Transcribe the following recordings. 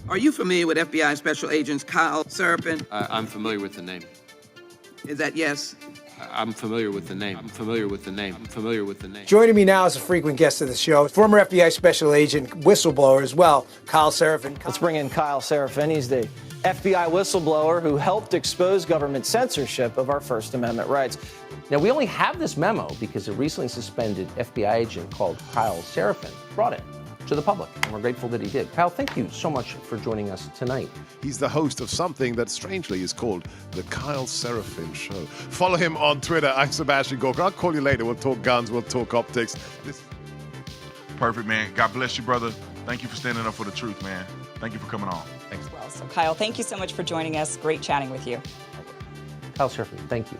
Are you familiar with FBI Special Agents Kyle Seraphin? I'm familiar with the name. Is that yes? I'm familiar with the name. I'm familiar with the name. I'm familiar with the name. Joining me now is a frequent guest of the show, former FBI Special Agent, whistleblower as well, Kyle Seraphin. Let's bring in Kyle Seraphin. He's the FBI whistleblower who helped expose government censorship of our First Amendment rights. Now, we only have this memo because a recently suspended FBI agent called Kyle Seraphin brought it to the public, and we're grateful that he did. Kyle, thank you so much for joining us tonight. He's the host of something that strangely is called The Kyle Seraphin Show. Follow him on Twitter. I'm Sebastian Gorka. I'll call you later. We'll talk guns. We'll talk optics. Perfect, man. God bless you, brother. Thank you for standing up for the truth, man. Thank you for coming on. Thanks. Well, so Kyle, thank you so much for joining us. Great chatting with you. Kyle Seraphin, thank you.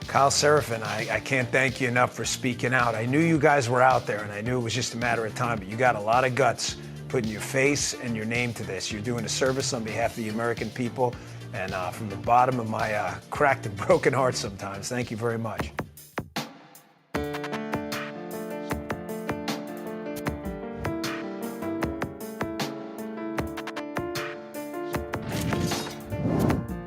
Kyle Seraphin, I can't thank you enough for speaking out. I knew you guys were out there, and I knew it was just a matter of time, but you got a lot of guts putting your face and your name to this. You're doing a service on behalf of the American people, and from the bottom of my cracked and broken heart sometimes, thank you very much.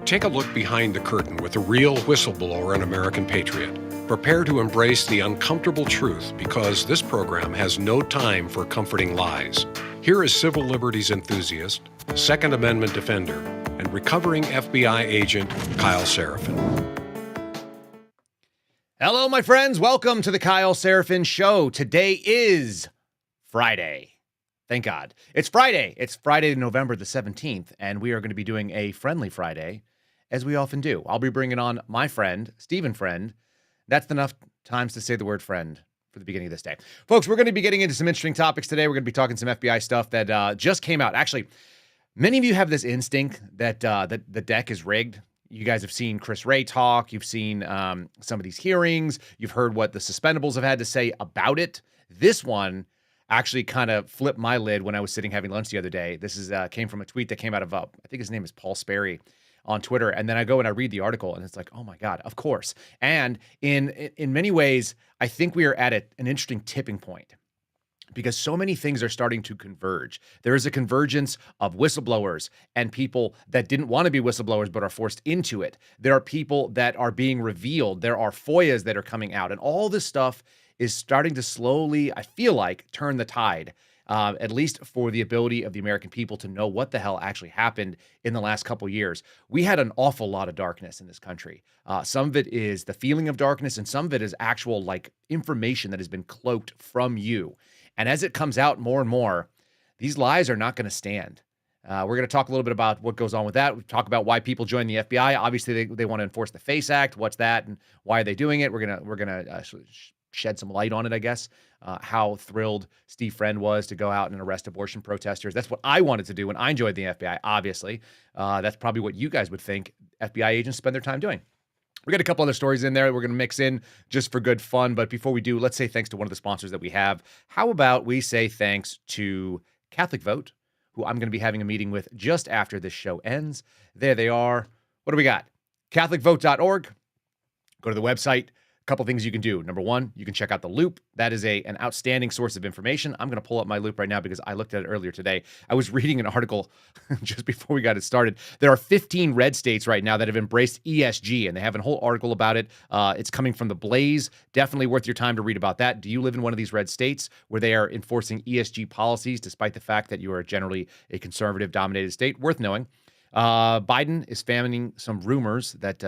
Take a look behind the curtain with a real whistleblower and American patriot. Prepare to embrace the uncomfortable truth because this program has no time for comforting lies. Here is civil liberties enthusiast, Second Amendment defender, and recovering FBI agent Kyle Seraphin. Hello, my friends. Welcome to the Kyle Seraphin Show. Today is Friday. Thank God. It's Friday. It's Friday, November the 17th, and we are going to be doing a Friendly Friday, as we often do. I'll be bringing on my friend, Stephen Friend. That's enough times to say the word friend for the beginning of this day. Folks, we're going to be getting into some interesting topics today. We're going to be talking some FBI stuff that just came out. Actually, many of you have this instinct that the deck is rigged. You guys have seen Chris Wray talk. You've seen some of these hearings. You've heard what the suspendables have had to say about it. This one actually kind of flipped my lid when I was sitting having lunch the other day. This is came from a tweet that came out of, I think his name is Paul Sperry on Twitter. And then I go and I read the article and it's like, oh my God, of course. And in many ways, I think we are at an interesting tipping point because so many things are starting to converge. There is a convergence of whistleblowers and people that didn't want to be whistleblowers but are forced into it. There are people that are being revealed. There are FOIAs that are coming out. And all this stuff is starting to slowly, I feel like, turn the tide, at least for the ability of the American people to know what the hell actually happened in the last couple years. We had an awful lot of darkness in this country. Some of it is the feeling of darkness, and some of it is actual information that has been cloaked from you. And as it comes out more and more, these lies are not going to stand. We're going to talk a little bit about what goes on with that. We talk about why people join the FBI. Obviously, they want to enforce the FACE Act. What's that, and why are they doing it? We're gonna shed some light on it, I guess. How thrilled Steve Friend was to go out and arrest abortion protesters. That's what I wanted to do when I joined the FBI, obviously. That's probably what you guys would think FBI agents spend their time doing. We got a couple other stories in there we're going to mix in just for good fun. But before we do, let's say thanks to one of the sponsors that we have. How about we say thanks to Catholic Vote, who I'm going to be having a meeting with just after this show ends. There they are. What do we got? CatholicVote.org. Go to the website. Couple things you can do. Number one, you can check out the Loop. That is an outstanding source of information. I'm going to pull up my Loop right now because I looked at it earlier today. I was reading an article just before we got it started. There are 15 red states right now that have embraced ESG, and they have a whole article about it. It's coming from The Blaze. Definitely worth your time to read about that. Do you live in one of these red states where they are enforcing ESG policies despite the fact that you are generally a conservative-dominated state? Worth knowing. Biden is fanning some rumors that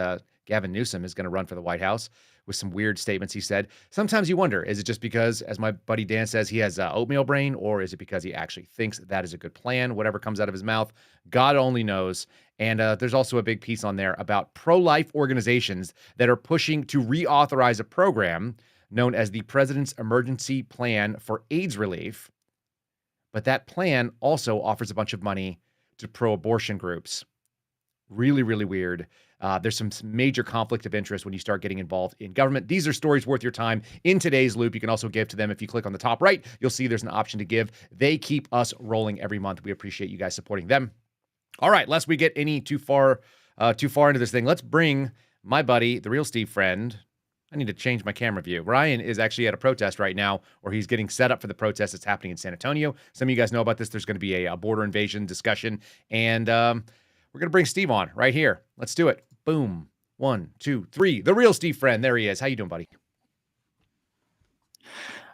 Gavin Newsom is going to run for the White House with some weird statements he said. Sometimes you wonder, is it just because, as my buddy Dan says, he has oatmeal brain, or is it because he actually thinks that is a good plan? Whatever comes out of his mouth, God only knows. And there's also a big piece on there about pro-life organizations that are pushing to reauthorize a program known as the President's Emergency Plan for AIDS Relief. But that plan also offers a bunch of money to pro-abortion groups. Really, really weird. There's some major conflict of interest when you start getting involved in government. These are stories worth your time in today's Loop. You can also give to them. If you click on the top right, you'll see there's an option to give. They keep us rolling every month. We appreciate you guys supporting them. All right, lest we get any too far into this thing, let's bring my buddy, the real Steve Friend, I need to change my camera view. Ryan is actually at a protest right now, or he's getting set up for the protest that's happening in San Antonio. Some of you guys know about this. There's going to be a border invasion discussion, and we're going to bring Steve on right here. Let's do it. Boom. 1, 2, 3. The real Steve Friend. There he is. How you doing, buddy?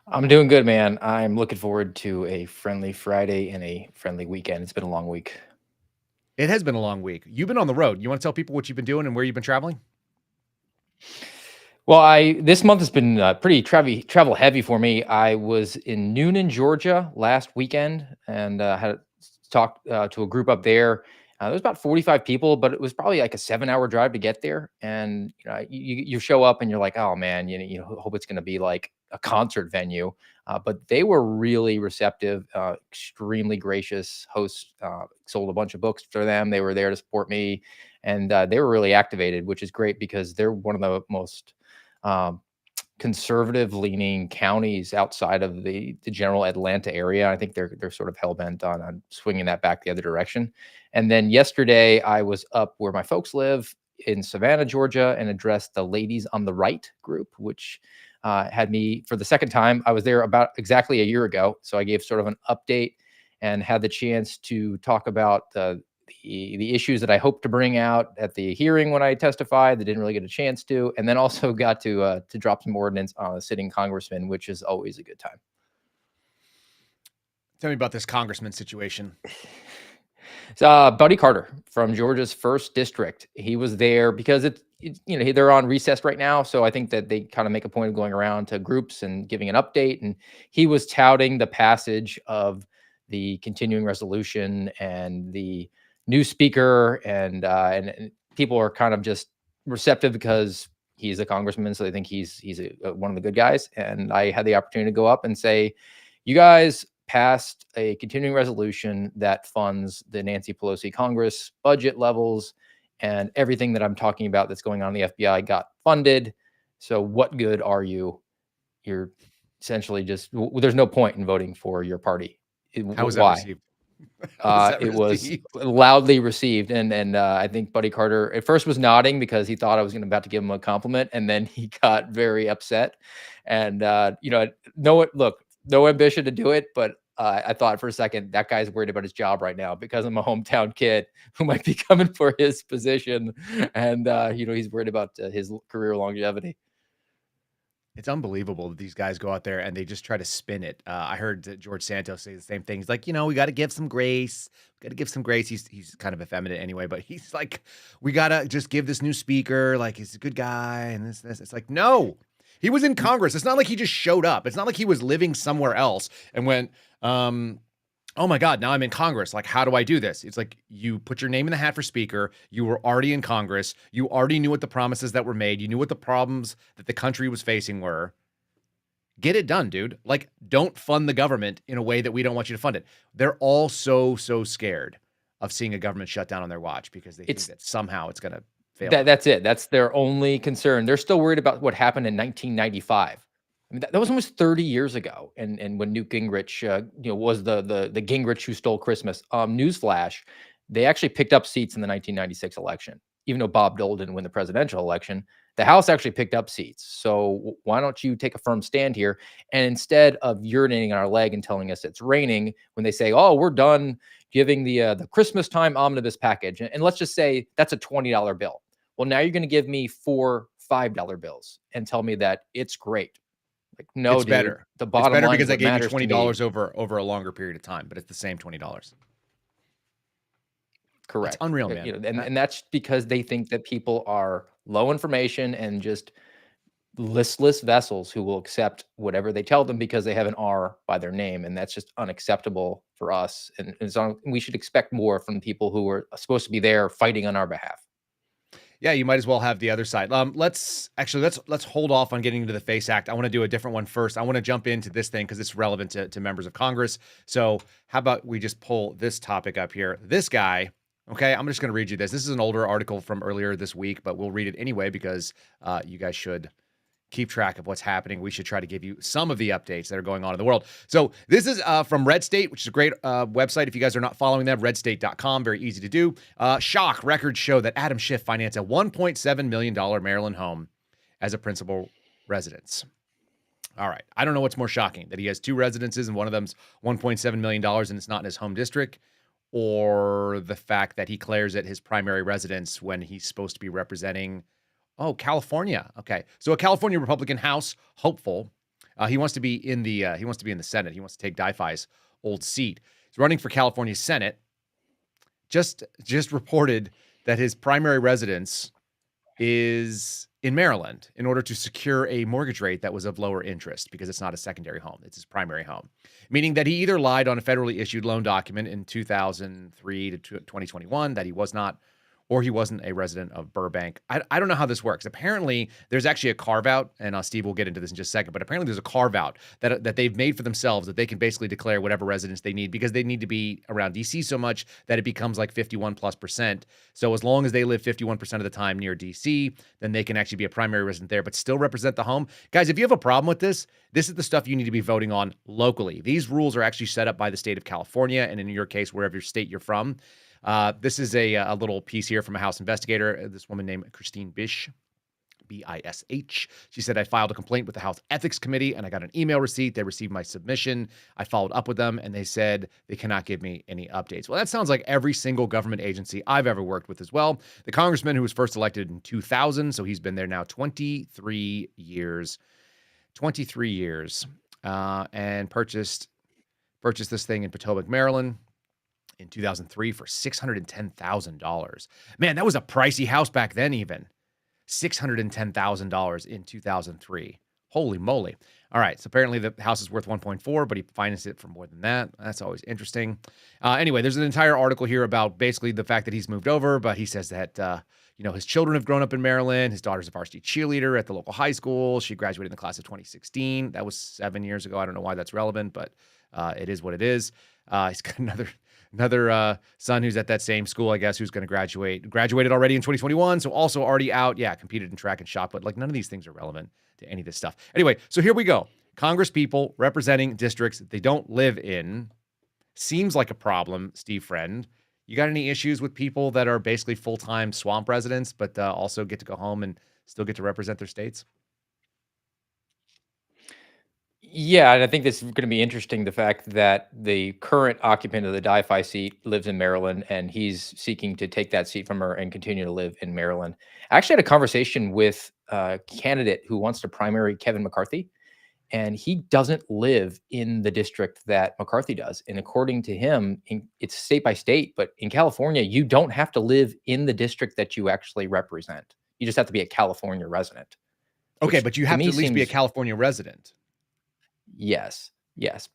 I'm doing good, man. I'm looking forward to a friendly Friday and a friendly weekend. It's been a long week. It has been a long week. You've been on the road. You want to tell people what you've been doing and where you've been traveling? Well, this month has been pretty travel heavy for me. I was in Noonan, Georgia last weekend, and had talked to a group up there. There was about 45 people, but it was probably like a 7-hour drive to get there. And you show up and you're like, oh man, you hope it's going to be like a concert venue. But they were really receptive, extremely gracious hosts. Sold a bunch of books for them. They were there to support me, and they were really activated, which is great because they're one of the most conservative leaning counties outside of the general Atlanta area. I think they're sort of hell bent on swinging that back the other direction. And then yesterday I was up where my folks live in Savannah, Georgia, and addressed the Ladies on the Right group, which had me for the second time. I was there about exactly a year ago. So I gave sort of an update and had the chance to talk about the issues that I hope to bring out at the hearing when I testified that didn't really get a chance to, and then also got to drop some ordinance on a sitting congressman, which is always a good time. Tell me about this congressman situation. Buddy Carter from Georgia's 1st district. He was there because they're on recess right now. So I think that they kind of make a point of going around to groups and giving an update. And he was touting the passage of the continuing resolution and the new speaker, and people are kind of just receptive because he's a congressman, so they think he's one of the good guys. And I had the opportunity to go up and say, you guys passed a continuing resolution that funds the Nancy Pelosi Congress budget levels, and everything that I'm talking about that's going on in the FBI got funded. So what good are you? You're essentially just, there's no point in voting for your party. How was that received? It was loudly received, and I think Buddy Carter at first was nodding because he thought I was about to give him a compliment, and then he got very upset. And no ambition to do it, but I thought for a second that guy's worried about his job right now because I'm a hometown kid who might be coming for his position, and he's worried about his career longevity. It's unbelievable that these guys go out there and they just try to spin it. I heard that George Santos say the same thing. He's like, we got to give some grace. We got to give some grace. He's kind of effeminate anyway, but he's like, we got to just give this new speaker, like, he's a good guy. And this. It's like, no, he was in Congress. It's not like he just showed up. It's not like he was living somewhere else and went, oh my God, now I'm in Congress. Like, how do I do this? It's like, you put your name in the hat for speaker. You were already in Congress. You already knew what the promises that were made. You knew what the problems that the country was facing were. Get it done, dude. Like, don't fund the government in a way that we don't want you to fund it. They're all so scared of seeing a government shut down on their watch because they think that somehow it's going to fail. That's it. That's their only concern. They're still worried about what happened in 1995. I mean, that was almost 30 years ago. And when Newt Gingrich, was the Gingrich who stole Christmas. Newsflash, they actually picked up seats in the 1996 election. Even though Bob Dole didn't win the presidential election, the House actually picked up seats. So why don't you take a firm stand here? And instead of urinating on our leg and telling us it's raining, when they say, oh, we're done giving the Christmas time omnibus package. And let's just say that's a $20 bill. Well, now you're going to give me 4 $5 bills and tell me that it's great. Like, no, it's dude, better. The bottom line line because I gave you $20 over a longer period of time, but it's the same $20. Correct. It's unreal, man. And that's because they think that people are low information and just listless vessels who will accept whatever they tell them because they have an R by their name, and that's just unacceptable for us. And we should expect more from people who are supposed to be there fighting on our behalf. Yeah, you might as well have the other side. Let's hold off on getting into the FACE Act. I want to do a different one first. I want to jump into this thing because it's relevant to members of Congress. So how about we just pull this topic up here? This guy, okay, I'm just going to read you this. This is an older article from earlier this week, but we'll read it anyway because you guys should keep track of what's happening. We should try to give you some of the updates that are going on in the world. So this is from Red State, which is a great website. If you guys are not following them, redstate.com, very easy to do. Shock, records show that Adam Schiff financed a $1.7 million Maryland home as a principal residence. All right. I don't know what's more shocking, that he has two residences and one of them's $1.7 million and it's not in his home district, or the fact that he declares it his primary residence when he's supposed to be representing, California. Okay. So a California Republican House hopeful. He wants to be in the Senate. He wants to take Difei's old seat. He's running for California Senate. Just reported that his primary residence is in Maryland in order to secure a mortgage rate that was of lower interest because it's not a secondary home. It's his primary home, meaning that he either lied on a federally issued loan document in 2003 to 2021 that he was not, or he wasn't a resident of Burbank. I don't know how this works. Apparently, there's actually a carve-out, and Steve will get into this in just a second, but apparently there's a carve-out that they've made for themselves that they can basically declare whatever residence they need because they need to be around D.C. so much that it becomes like 51+%. So as long as they live 51% of the time near D.C., then they can actually be a primary resident there, but still represent the home. Guys, if you have a problem with this is the stuff you need to be voting on locally. These rules are actually set up by the state of California, and in your case, wherever state you're from. This is a little piece here from a House investigator, this woman named Christine Bish, B-I-S-H. She said, I filed a complaint with the House Ethics Committee, and I got an email receipt. They received my submission. I followed up with them, and they said they cannot give me any updates. Well, that sounds like every single government agency I've ever worked with as well. The congressman who was first elected in 2000, so he's been there now 23 years. 23 years. And purchased this thing in Potomac, Maryland, in 2003 for $610,000. Man, that was a pricey house back then even. $610,000 in 2003. Holy moly. All right, so apparently the house is worth 1.4, but he financed it for more than that. That's always interesting. Anyway, there's an entire article here about basically the fact that he's moved over, but he says that his children have grown up in Maryland. His daughter's a varsity cheerleader at the local high school. She graduated in the class of 2016. That was 7 years ago. I don't know why that's relevant, but it is what it is. He's got another son who's at that same school, I guess, who's going to graduated already in 2021. So also already out. Yeah, competed in track and shot, but like none of these things are relevant to any of this stuff. Anyway, so here we go. Congress people representing districts they don't live in. Seems like a problem, Steve Friend. You got any issues with people that are basically full-time swamp residents, but also get to go home and still get to represent their states? Yeah, and I think this is going to be interesting, the fact that the current occupant of the Difei seat lives in Maryland, and he's seeking to take that seat from her and continue to live in Maryland. I actually had a conversation with a candidate who wants to primary Kevin McCarthy, and he doesn't live in the district that McCarthy does. And according to him, it's state by state, but in California, you don't have to live in the district that you actually represent. You just have to be a California resident. Okay, but you have to at least be a California resident. Yes.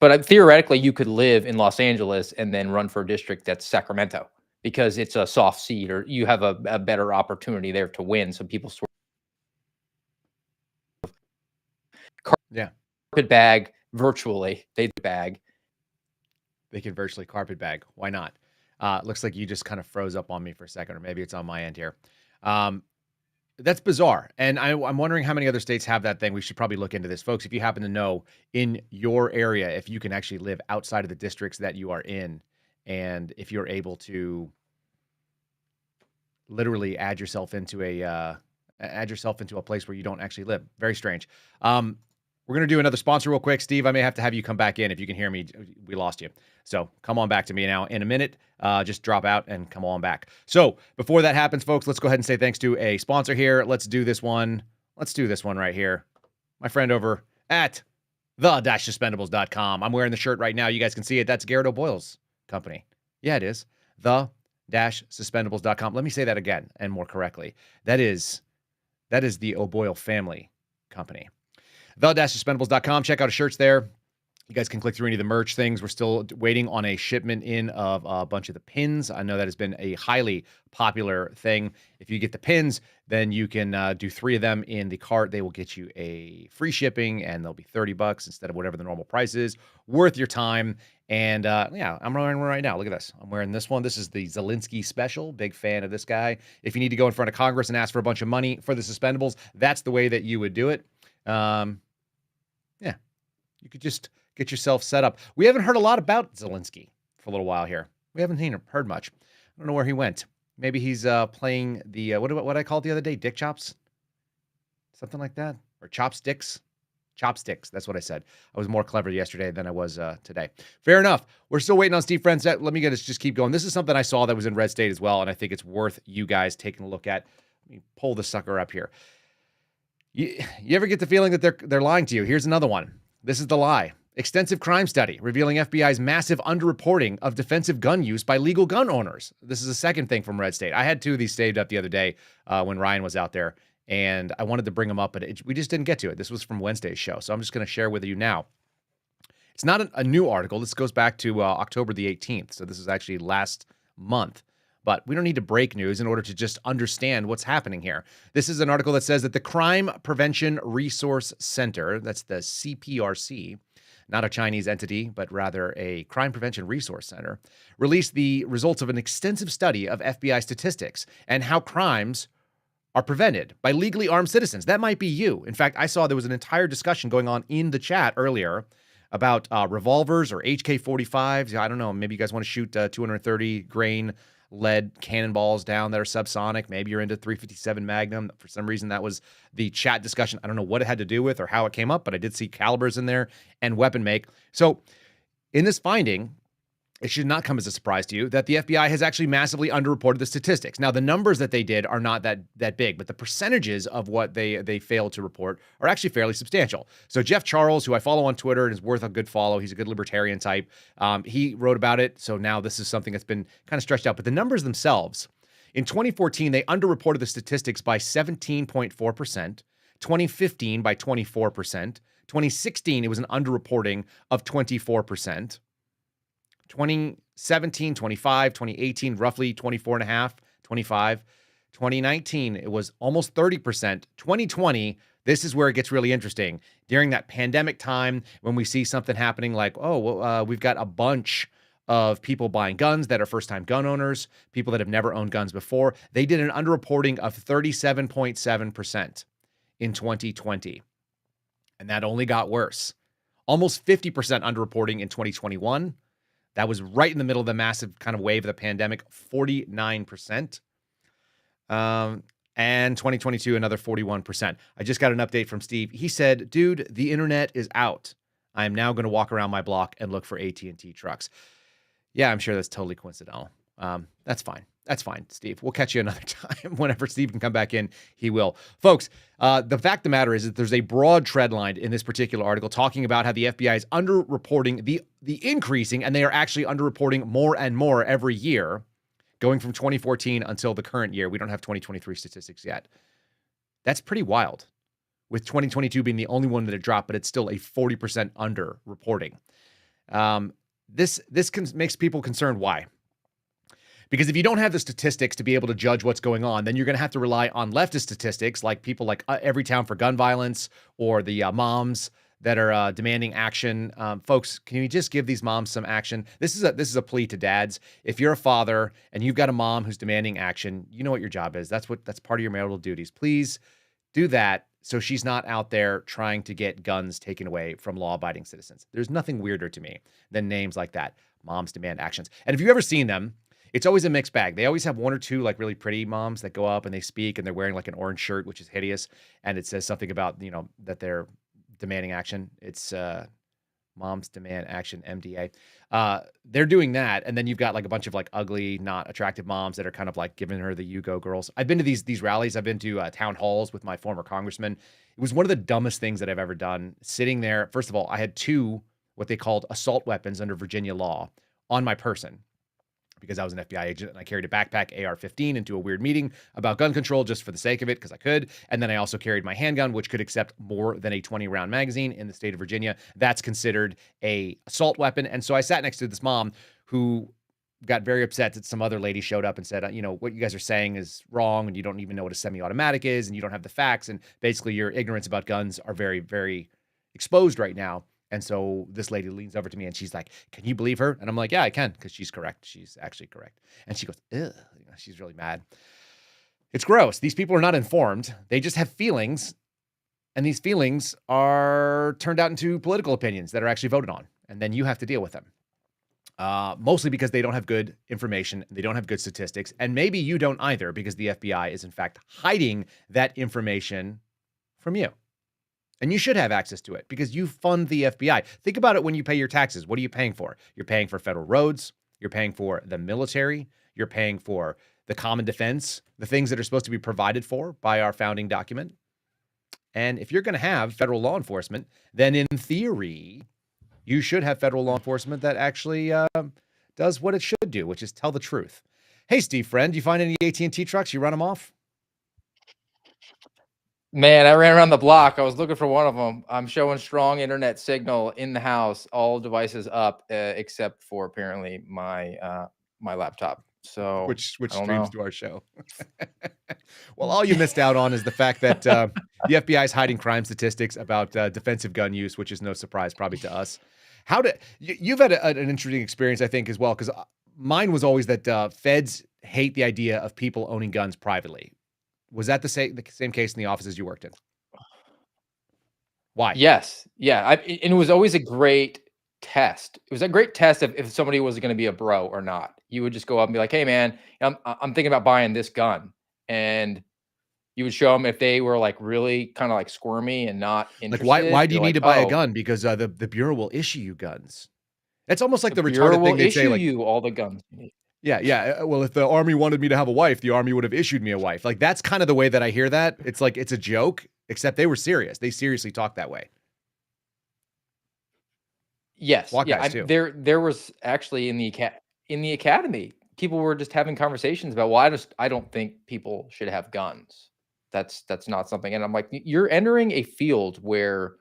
But theoretically, you could live in Los Angeles and then run for a district that's Sacramento because it's a soft seat, or you have a better opportunity there to win. So people sort of carpet bag virtually. They can virtually carpet bag. Why not? Looks like you just kind of froze up on me for a second, or maybe it's on my end here. That's bizarre. And I'm wondering how many other states have that thing. We should probably look into this. Folks, if you happen to know in your area, if you can actually live outside of the districts that you are in, and if you're able to literally add yourself into a place where you don't actually live. Very strange. We're going to do another sponsor real quick. Steve, I may have to have you come back in. If you can hear me, we lost you. So come on back to me now in a minute. Just drop out and come on back. So before that happens, folks, let's go ahead and say thanks to a sponsor here. Let's do this one. Let's do this one right here. My friend over at the-suspendables.com. I'm wearing the shirt right now. You guys can see it. That's Garrett O'Boyle's company. Yeah, it is. The-suspendables.com. Let me say that again and more correctly. That is the O'Boyle family company. The-suspendables.com. Check out his shirts there. You guys can click through any of the merch things. We're still waiting on a shipment in of a bunch of the pins. I know that has been a highly popular thing. If you get the pins, then you can do 3 of them in the cart. They will get you a free shipping, and they'll be $30 instead of whatever the normal price is. Worth your time. And yeah, I'm wearing one right now. Look at this. I'm wearing this one. This is the Zelensky special. Big fan of this guy. If you need to go in front of Congress and ask for a bunch of money for the Suspendables, that's the way that you would do it. Yeah, you could just get yourself set up. We haven't heard a lot about Zelensky for a little while here. We haven't heard much. I don't know where he went. Maybe he's playing the what I called the other day, dick chops, something like that. or chopsticks. Chopsticks. That's what I said. I was more clever yesterday than I was today. Fair enough. We're still waiting on Steve Friends. Let me just keep going. This is something I saw that was in Red State as well, and I think it's worth you guys taking a look at. Let me pull the sucker up here. You ever get the feeling that they're lying to you? Here's another one. This is the lie. Extensive crime study revealing FBI's massive underreporting of defensive gun use by legal gun owners. This is a second thing from Red State. I had two of these saved up the other day when Ryan was out there, and I wanted to bring them up, but we just didn't get to it. This was from Wednesday's show, so I'm just going to share with you now. It's not a new article. This goes back to October the 18th, so this is actually last month. But we don't need to break news in order to just understand what's happening here. This is an article that says that the Crime Prevention Resource Center, that's the CPRC, not a Chinese entity, but rather a crime prevention resource center, released the results of an extensive study of FBI statistics and how crimes are prevented by legally armed citizens. That might be you. In fact, I saw there was an entire discussion going on in the chat earlier about revolvers or HK-45s. I don't know. Maybe you guys want to shoot 230 grain lead cannonballs down that are subsonic. Maybe you're into 357 Magnum. For some reason, that was the chat discussion. I don't know what it had to do with or how it came up, but I did see calibers in there and weapon make. So in this finding, it should not come as a surprise to you that the FBI has actually massively underreported the statistics. Now, the numbers that they did are not that big, but the percentages of what they failed to report are actually fairly substantial. So Jeff Charles, who I follow on Twitter and is worth a good follow, he's a good libertarian type, he wrote about it. So now this is something that's been kind of stretched out. But the numbers themselves, in 2014, they underreported the statistics by 17.4%, 2015 by 24%, 2016, it was an underreporting of 24%. 2017, 25, 2018, roughly 24.5, 25. 2019, it was almost 30%. 2020, this is where it gets really interesting. During that pandemic time, when we see something happening like, we've got a bunch of people buying guns that are first-time gun owners, people that have never owned guns before, they did an underreporting of 37.7% in 2020. And that only got worse. Almost 50% underreporting in 2021. That was right in the middle of the massive kind of wave of the pandemic, 49%. And 2022, another 41%. I just got an update from Steve. He said, dude, the internet is out. I am now going to walk around my block and look for AT&T trucks. Yeah, I'm sure that's totally coincidental. That's fine. That's fine, Steve. We'll catch you another time. Whenever Steve can come back in, he will. Folks, the fact of the matter is that there's a broad tread line in this particular article talking about how the FBI is underreporting the increasing, and they are actually underreporting more and more every year, going from 2014 until the current year. We don't have 2023 statistics yet. That's pretty wild, with 2022 being the only one that had dropped, but it's still a 40% underreporting. This makes people concerned. Why? Because if you don't have the statistics to be able to judge what's going on, then you're going to have to rely on leftist statistics like people like Everytown for Gun Violence or the moms that are demanding action. Folks, can you just give these moms some action? This is a plea to dads. If you're a father and you've got a mom who's demanding action, you know what your job is. That's part of your marital duties. Please do that so she's not out there trying to get guns taken away from law-abiding citizens. There's nothing weirder to me than names like that. Moms demand actions. And if you've ever seen them, it's always a mixed bag. They always have one or two like really pretty moms that go up and they speak and they're wearing like an orange shirt, which is hideous. And it says something about, that they're demanding action. It's Moms Demand Action, MDA. They're doing that. And then you've got like a bunch of like ugly, not attractive moms that are kind of like giving her the you go girls. I've been to these rallies. I've been to town halls with my former congressman. It was one of the dumbest things that I've ever done. Sitting there, first of all, I had two what they called assault weapons under Virginia law on my person, because I was an FBI agent and I carried a backpack AR-15 into a weird meeting about gun control just for the sake of it, because I could. And then I also carried my handgun, which could accept more than a 20-round magazine in the state of Virginia. That's considered a assault weapon. And so I sat next to this mom who got very upset that some other lady showed up and said, what you guys are saying is wrong, and you don't even know what a semi-automatic is, and you don't have the facts, and basically your ignorance about guns are very, very exposed right now. And so this lady leans over to me and she's like, can you believe her? And I'm like, yeah, I can, because she's correct. She's actually correct. And she goes, ugh. She's really mad. It's gross. These people are not informed. They just have feelings. And these feelings are turned out into political opinions that are actually voted on. And then you have to deal with them. Mostly because they don't have good information. They don't have good statistics. And maybe you don't either, because the FBI is in fact hiding that information from you. And you should have access to it because you fund the FBI. Think about it when you pay your taxes. What are you paying for? You're paying for federal roads. You're paying for the military. You're paying for the common defense, the things that are supposed to be provided for by our founding document. And if you're going to have federal law enforcement, then in theory, you should have federal law enforcement that actually does what it should do, which is tell the truth. Hey, Steve, friend, you find any AT&T trucks? You run them off? Man, I ran around the block. I was looking for one of them. I'm showing strong internet signal in the house, all devices up, except for apparently my my laptop. So Which I don't streams know. to our show. Well, all you missed out on is the fact that the FBI is hiding crime statistics about defensive gun use, which is no surprise probably to us. You've had an interesting experience, I think, as well, because mine was always that feds hate the idea of people owning guns privately. Was that the same case in the offices you worked in? Why? Yes. Yeah. And it was always a great test. It was a great test if somebody was going to be a bro or not. You would just go up and be like, hey, man, I'm thinking about buying this gun. And you would show them if they were like really kind of like squirmy and not interested. Like, why do you you're need like, to buy a "Oh, gun? Because the Bureau will issue you guns. It's almost like the Bureau retarded will thing they'd say, issue like, you all the guns you need." yeah. Well, if the Army wanted me to have a wife, the Army would have issued me a wife. Like, that's kind of the way that I hear that. It's like, it's a joke, except they were serious. They seriously talked that way. Yes. SWAT Yeah. guys, too. There was actually in the academy, people were just having conversations about, well, I don't think people should have guns. That's not something. And I'm like, you're entering a field where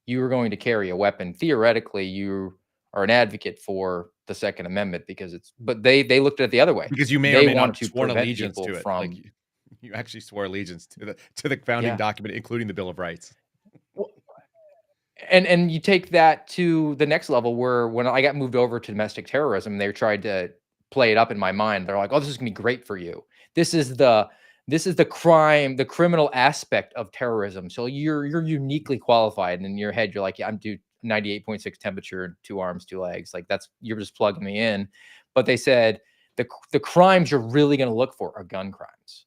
you are going to carry a weapon. Theoretically, you are an advocate for the Second Amendment but they looked at it the other way. Because you may or They may not want have to sworn prevent allegiance people to it. from Like, you actually swore allegiance to the founding Yeah. document, including the Bill of Rights. And you take that to the next level where when I got moved over to domestic terrorism, they tried to play it up in my mind. They're like, "Oh, this is gonna be great for you. This is the the criminal aspect of terrorism. So you're uniquely qualified." And in your head, you're like, "Yeah, I'm due 98.6 temperature, 2 arms, 2 legs. Like you're just plugging me in." But they said the crimes you're really going to look for are gun crimes.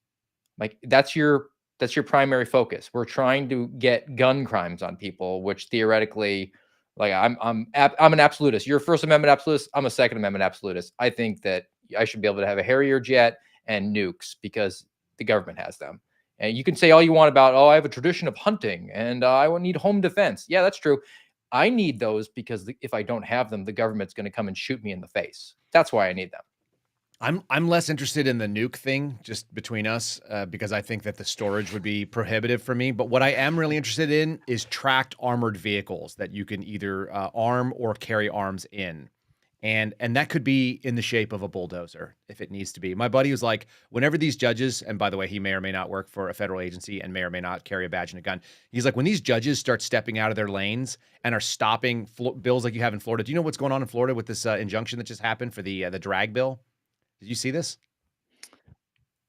Like that's your primary focus. We're trying to get gun crimes on people, which theoretically, like I'm an absolutist. You're a First Amendment absolutist. I'm a Second Amendment absolutist. I think that I should be able to have a Harrier jet and nukes because the government has them. And you can say all you want about, oh, I have a tradition of hunting and I would need home defense. Yeah, that's true. I need those because if I don't have them, the government's going to come and shoot me in the face. That's why I need them. I'm less interested in the nuke thing, just between us, because I think that the storage would be prohibitive for me. But what I am really interested in is tracked armored vehicles that you can either arm or carry arms in. And that could be in the shape of a bulldozer if it needs to be. My buddy was like, whenever these judges, and by the way, he may or may not work for a federal agency and may or may not carry a badge and a gun. He's like, when these judges start stepping out of their lanes and are stopping bills like you have in Florida. Do you know what's going on in Florida with this injunction that just happened for the drag bill? Did you see this?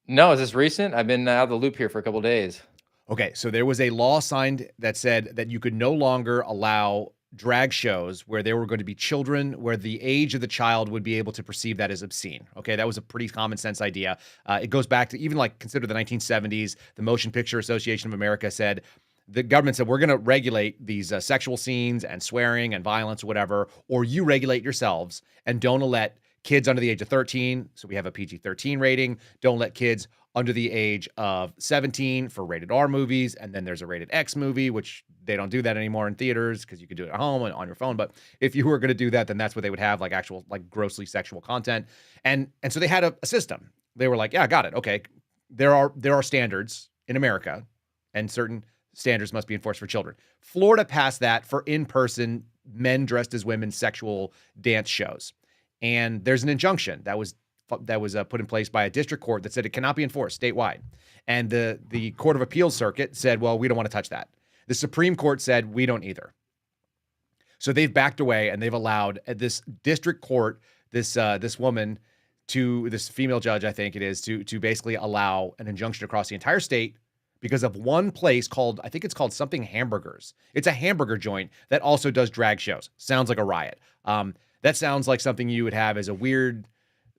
No, is this recent? I've been out of the loop here for a couple of days. Okay, so there was a law signed that said that you could no longer allow drag shows where there were going to be children, where the age of the child would be able to perceive that as obscene. Okay, that was a pretty common sense idea. It goes back to even like consider the 1970s. The Motion Picture Association of America said, the government said, we're going to regulate these sexual scenes and swearing and violence or whatever, or you regulate yourselves and don't let kids under the age of 13, so we have a PG-13 rating. Don't let kids under the age of 17 for rated R movies, and then there's a rated X movie, which they don't do that anymore in theaters because you can do it at home and on your phone. But if you were going to do that, then that's what they would have, like actual, like grossly sexual content. And so they had a system. They were like, yeah, got it. Okay, there are standards in America, and certain standards must be enforced for children. Florida passed that for in-person men dressed as women sexual dance shows. And there's an injunction that was put in place by a district court that said it cannot be enforced statewide. And the Court of Appeals circuit said, well, we don't want to touch that. The Supreme Court said, we don't either. So they've backed away and they've allowed this district court, this woman, this female judge, I think it is, to basically allow an injunction across the entire state because of one place called, I think it's called something Hamburgers. It's a hamburger joint that also does drag shows. Sounds like a riot. That sounds like something you would have as a weird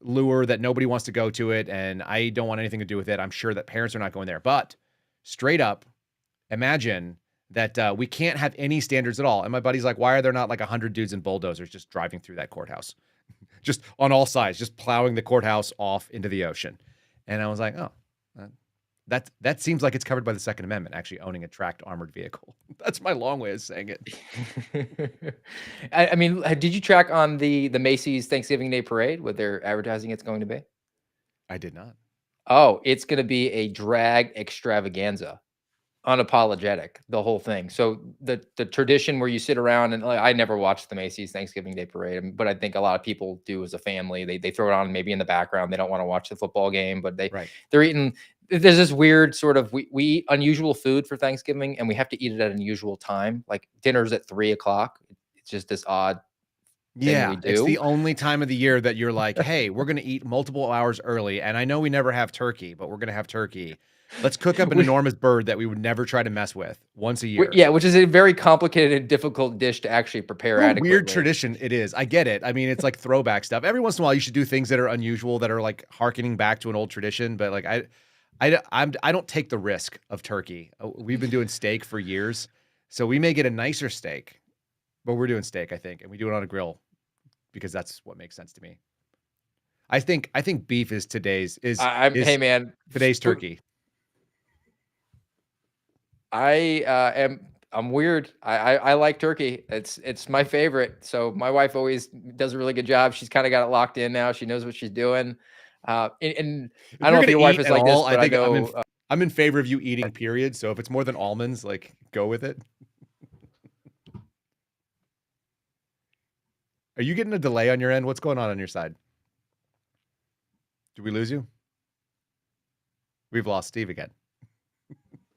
lure that nobody wants to go to it, and I don't want anything to do with it. I'm sure that parents are not going there. But straight up, imagine that we can't have any standards at all. And my buddy's like, why are there not like 100 dudes in bulldozers just driving through that courthouse? Just on all sides, just plowing the courthouse off into the ocean. And I was like, oh, that seems like it's covered by the Second Amendment, actually owning a tracked armored vehicle. That's my long way of saying it. I mean, did you track on the Macy's Thanksgiving Day Parade, what they're advertising it's going to be? I did not. Oh, it's going to be a drag extravaganza. Unapologetic, the whole thing. So the tradition where you sit around and I never watched the Macy's Thanksgiving Day Parade, but I think a lot of people do as a family. They throw it on maybe in the background. They don't want to watch the football game, but they're eating. There's this weird sort of we eat unusual food for Thanksgiving, and we have to eat it at an unusual time. Like dinner's at 3:00. It's just this odd. Yeah, it's the only time of the year that you're like, hey, we're going to eat multiple hours early, and I know we never have turkey, but we're going to have turkey. Let's cook up an enormous bird that we would never try to mess with once a year. Yeah, which is a very complicated and difficult dish to actually prepare adequately. Weird tradition it is. I get it. I mean, it's like throwback stuff. Every once in a while, you should do things that are unusual, that are like hearkening back to an old tradition. But like, I don't take the risk of turkey. We've been doing steak for years, so we may get a nicer steak, but we're doing steak, I think, and we do it on a grill because that's what makes sense to me. I think beef is today's hey man, today's turkey. I'm weird. I like turkey. It's my favorite. So my wife always does a really good job. She's kind of got it locked in now. She knows what she's doing. And I don't know if your wife is like this, but I know I'm in favor of you eating, period. So if it's more than almonds, like go with it. Are you getting a delay on your end? What's going on your side? Did we lose you? We've lost Steve again.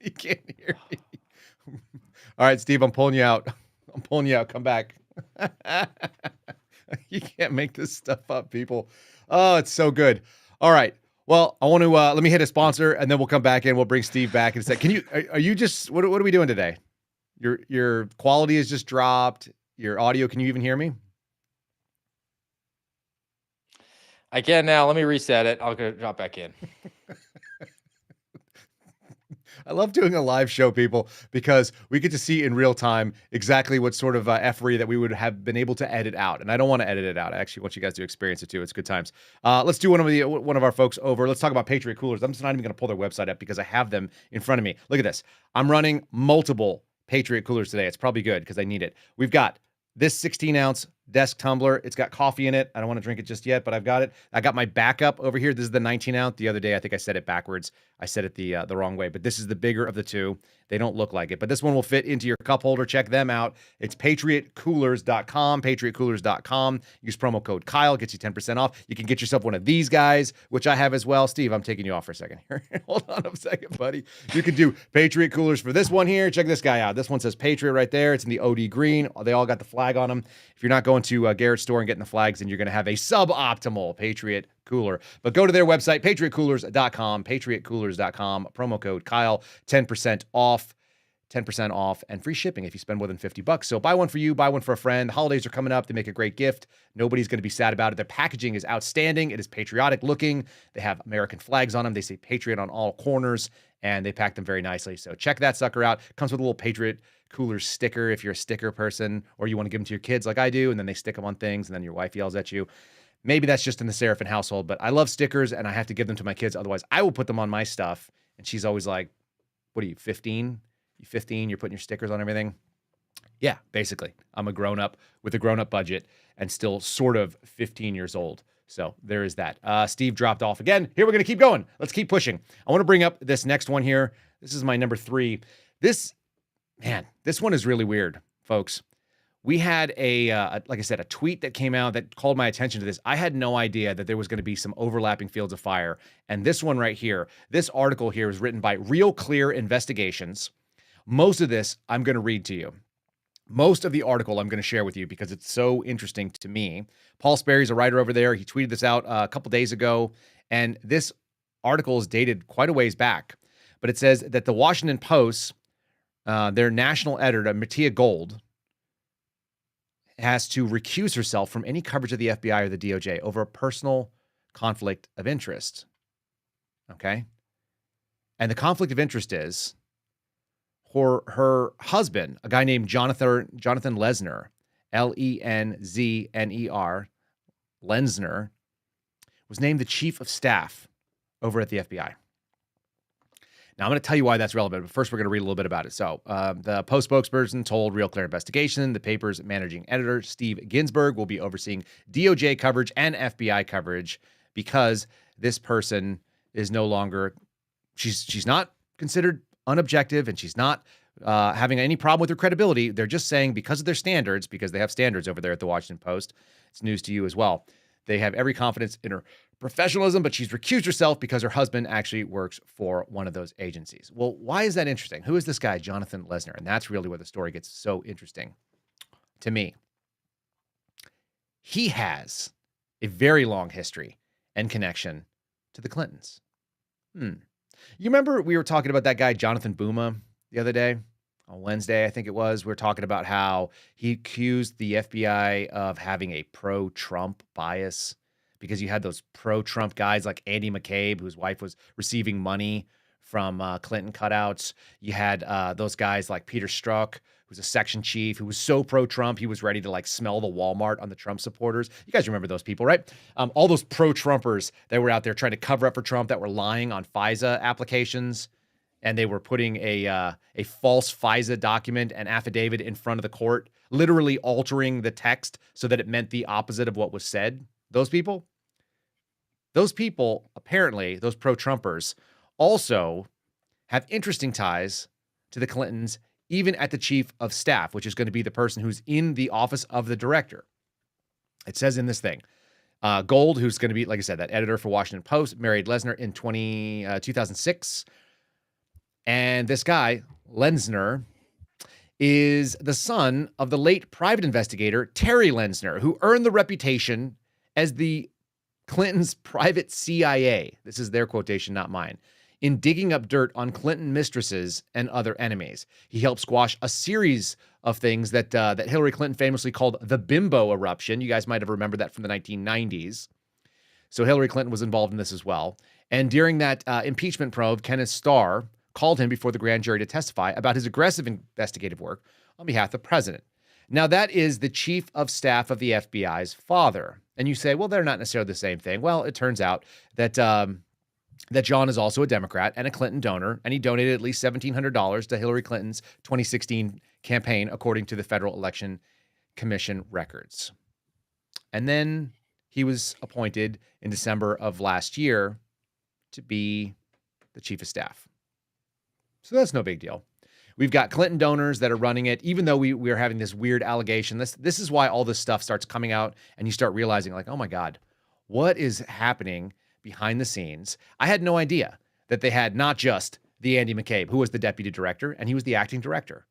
You can't hear me. All right, Steve, I'm pulling you out. I'm pulling you out. Come back. You can't make this stuff up, people. Oh, it's so good. All right. Well, I want to let me hit a sponsor, and then we'll come back in. We'll bring Steve back and say, "Can you? Are you just? What are we doing today? Your quality has just dropped. Your audio. Can you even hear me? I can now. Let me reset it. I'll go drop back in. I love doing a live show, people, because we get to see in real time exactly what sort of effery that we would have been able to edit out. And I don't want to edit it out. I actually want you guys to experience it too. It's good times. Let's do one of our folks over. Let's talk about Patriot Coolers. I'm just not even going to pull their website up because I have them in front of me. Look at this. I'm running multiple Patriot Coolers today. It's probably good because I need it. We've got this 16-ounce desk tumbler. It's got coffee in it. I don't want to drink it just yet, but I've got it. I got my backup over here. This is the 19-ounce. The other day, I think I said it backwards. I said it the wrong way, but this is the bigger of the two. They don't look like it, but this one will fit into your cup holder. Check them out. It's patriotcoolers.com, patriotcoolers.com. Use promo code Kyle, gets you 10% off. You can get yourself one of these guys, which I have as well. Steve, I'm taking you off for a second here. Hold on a second, buddy. You can do Patriot Coolers for this one here. Check this guy out. This one says Patriot right there. It's in the OD green. They all got the flag on them. If you're not going to Garrett's store and getting the flags, then you're going to have a suboptimal Patriot Cooler. But go to their website, patriotcoolers.com, patriotcoolers.com, promo code Kyle, 10% off, and free shipping if you spend more than $50. So buy one for you, buy one for a friend. Holidays are coming up. They make a great gift. Nobody's going to be sad about it. Their packaging is outstanding. It is patriotic looking. They have American flags on them. They say Patriot on all corners, and they pack them very nicely. So check that sucker out. Comes with a little Patriot Cooler sticker if you're a sticker person, or you want to give them to your kids like I do, and then they stick them on things, and then your wife yells at you. Maybe that's just in the Seraphin household, but I love stickers, and I have to give them to my kids. Otherwise, I will put them on my stuff. And she's always like, what are you, 15? You 15? You're putting your stickers on everything? Yeah, basically. I'm a grown-up with a grown-up budget and still sort of 15 years old. So there is that. Steve dropped off again. Here, we're going to keep going. Let's keep pushing. I want to bring up this next one here. This is my number 3. This one is really weird, folks. We had like I said, a tweet that came out that called my attention to this. I had no idea that there was going to be some overlapping fields of fire. And this one right here, this article here was written by Real Clear Investigations. Most of this I'm going to read to you. Most of the article I'm going to share with you because it's so interesting to me. Paul Sperry's a writer over there. He tweeted this out a couple days ago. And this article is dated quite a ways back. But it says that the Washington Post, their national editor, Mattia Gold, has to recuse herself from any coverage of the FBI or the DOJ over a personal conflict of interest. Okay? And the conflict of interest is her husband, a guy named Jonathan Lenzner, Lenzner, Lenzner, was named the chief of staff over at the FBI. Now, I'm going to tell you why that's relevant, but first we're going to read a little bit about it. So the Post spokesperson told Real Clear Investigation the paper's managing editor, Steve Ginsburg, will be overseeing DOJ coverage and FBI coverage because this person is no longer, she's not considered unobjective, and she's not having any problem with her credibility. They're just saying because of their standards, because they have standards over there at the Washington Post, it's news to you as well. They have every confidence in her professionalism, but she's recused herself because her husband actually works for one of those agencies. Well, why is that interesting? Who is this guy, Jonathan Lenzner? And that's really where the story gets so interesting to me. He has a very long history and connection to the Clintons. You remember we were talking about that guy, Jonathan Boomer, the other day? On Wednesday, I think it was. We were talking about how he accused the FBI of having a pro-Trump bias because you had those pro-Trump guys like Andy McCabe, whose wife was receiving money from Clinton cutouts. You had those guys like Peter Strzok, who's a section chief, who was so pro-Trump, he was ready to like smell the Walmart on the Trump supporters. You guys remember those people, right? All those pro-Trumpers that were out there trying to cover up for Trump, that were lying on FISA applications, and they were putting a false FISA document and affidavit in front of the court, literally altering the text so that it meant the opposite of what was said. Those people, apparently, those pro-Trumpers, also have interesting ties to the Clintons, even at the chief of staff, which is going to be the person who's in the office of the director. It says in this thing, Gold, who's going to be, like I said, that editor for Washington Post, married Lenzner in 2006. And this guy, Lenzner, is the son of the late private investigator, Terry Lenzner, who earned the reputation as the Clintons' private CIA. This is their quotation, not mine. In digging up dirt on Clinton mistresses and other enemies. He helped squash a series of things that Hillary Clinton famously called the bimbo eruption. You guys might have remembered that from the 1990s. So Hillary Clinton was involved in this as well. And during that impeachment probe, Kenneth Starr called him before the grand jury to testify about his aggressive investigative work on behalf of the president. Now, that is the chief of staff of the FBI's father. And you say, well, they're not necessarily the same thing. Well, it turns out that that John is also a Democrat and a Clinton donor, and he donated at least $1,700 to Hillary Clinton's 2016 campaign, according to the Federal Election Commission records. And then he was appointed in December of last year to be the chief of staff. So that's no big deal. We've got Clinton donors that are running it, even though we are having this weird allegation. This is why all this stuff starts coming out, and you start realizing, like, oh my God, what is happening behind the scenes? I had no idea that they had not just the Andy McCabe, who was the deputy director, and he was the acting director,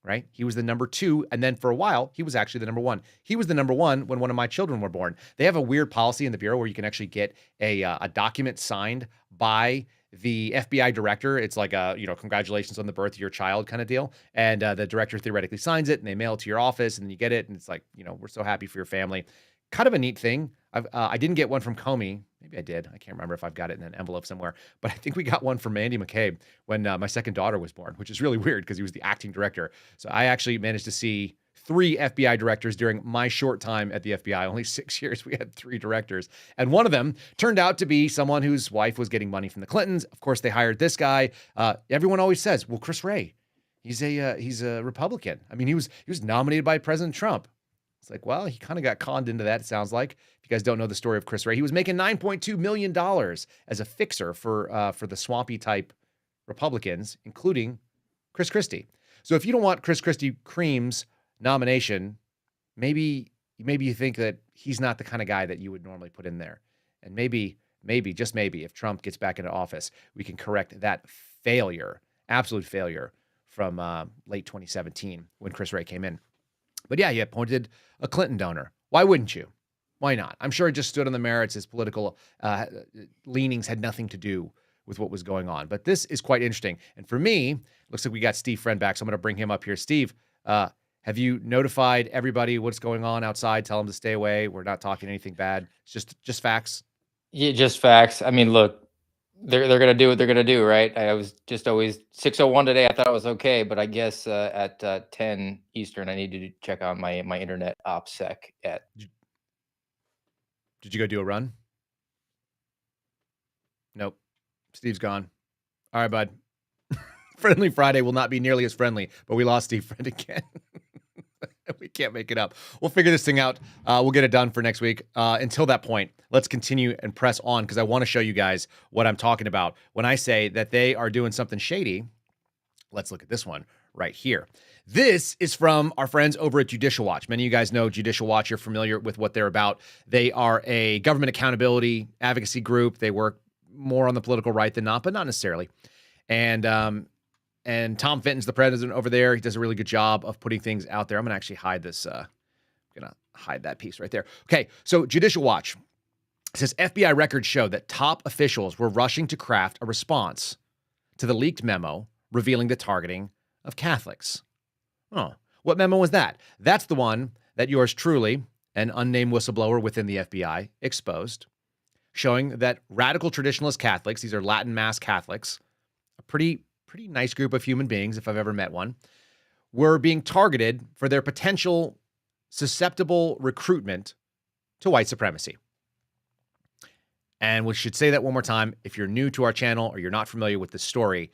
right? He was the number 2, and then for a while, he was actually the number 1. He was the number 1 when one of my children were born. They have a weird policy in the Bureau where you can actually get a document signed by the FBI director. It's like a, congratulations on the birth of your child kind of deal. And the director theoretically signs it, and they mail it to your office, and then you get it, and it's like, we're so happy for your family. Kind of a neat thing. I didn't get one from Comey. Maybe I did. I can't remember if I've got it in an envelope somewhere. But I think we got one from Andy McCabe when my second daughter was born, which is really weird because he was the acting director. So I actually managed to see 3 FBI directors during my short time at the FBI. Only 6 years, we had 3 directors. And one of them turned out to be someone whose wife was getting money from the Clintons. Of course, they hired this guy. Everyone always says, well, Chris Wray, he's a Republican. I mean, he was nominated by President Trump. It's like, well, he kind of got conned into that, it sounds like. If you guys don't know the story of Chris Wray, he was making $9.2 million as a fixer for the swampy type Republicans, including Chris Christie. So if you don't want Chris Christie Cream's nomination, maybe you think that he's not the kind of guy that you would normally put in there. And maybe, just maybe, if Trump gets back into office, we can correct that failure, absolute failure from late 2017 when Chris Wray came in. But yeah, he appointed a Clinton donor. Why wouldn't you? Why not? I'm sure it just stood on the merits. His political leanings had nothing to do with what was going on. But this is quite interesting. And for me, looks like we got Steve Friend back, so I'm going to bring him up here. Steve, have you notified everybody what's going on outside? Tell them to stay away. We're not talking anything bad. It's just facts. Yeah, just facts. I mean, look, they're gonna do what they're gonna do, right? I was just always 6:01 today. I thought it was okay, but I guess at 10 Eastern, I need to check on my internet OPSEC at. Did you go do a run? Nope. Steve's gone. All right, bud. Friendly Friday will not be nearly as friendly, but we lost Steve Friend again. We can't make it up. We'll figure this thing out. We'll get it done for next week. Until that point, let's continue and press on because I want to show you guys what I'm talking about when I say that they are doing something shady. Let's look at this one right here. This is from our friends over at Judicial Watch. Many of you guys know Judicial Watch. You're familiar with what they're about. They are a government accountability advocacy group. They work more on the political right than not, but not necessarily. And Tom Fenton's the president over there. He does a really good job of putting things out there. I'm going to actually hide this. I'm going to hide that piece right there. Okay, so Judicial Watch says FBI records show that top officials were rushing to craft a response to the leaked memo revealing the targeting of Catholics. Oh, what memo was that? That's the one that yours truly, an unnamed whistleblower within the FBI, exposed, showing that radical traditionalist Catholics, these are Latin Mass Catholics, a pretty nice group of human beings, if I've ever met one, were being targeted for their potential susceptible recruitment to white supremacy. And we should say that one more time. If you're new to our channel or you're not familiar with this story,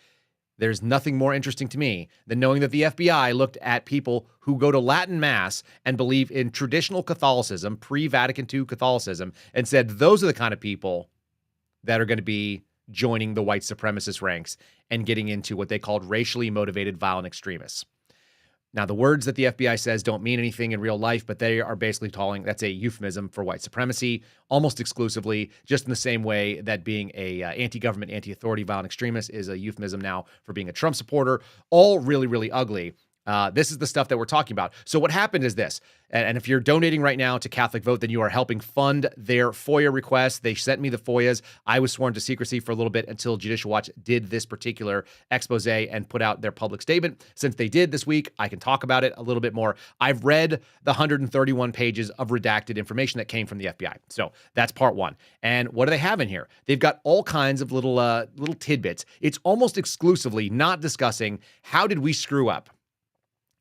there's nothing more interesting to me than knowing that the FBI looked at people who go to Latin Mass and believe in traditional Catholicism, pre-Vatican II Catholicism, and said those are the kind of people that are going to be joining the white supremacist ranks and getting into what they called racially motivated violent extremists. Now, the words that the FBI says don't mean anything in real life, but they are basically calling that's a euphemism for white supremacy, almost exclusively, just in the same way that being a anti-government, anti-authority violent extremist is a euphemism now for being a Trump supporter. All really, really ugly. This is the stuff that we're talking about. So what happened is this, and if you're donating right now to Catholic Vote, then you are helping fund their FOIA requests. They sent me the FOIAs. I was sworn to secrecy for a little bit until Judicial Watch did this particular expose and put out their public statement. Since they did this week, I can talk about it a little bit more. I've read the 131 pages of redacted information that came from the FBI. So that's part one. And what do they have in here? They've got all kinds of little tidbits. It's almost exclusively not discussing how did we screw up.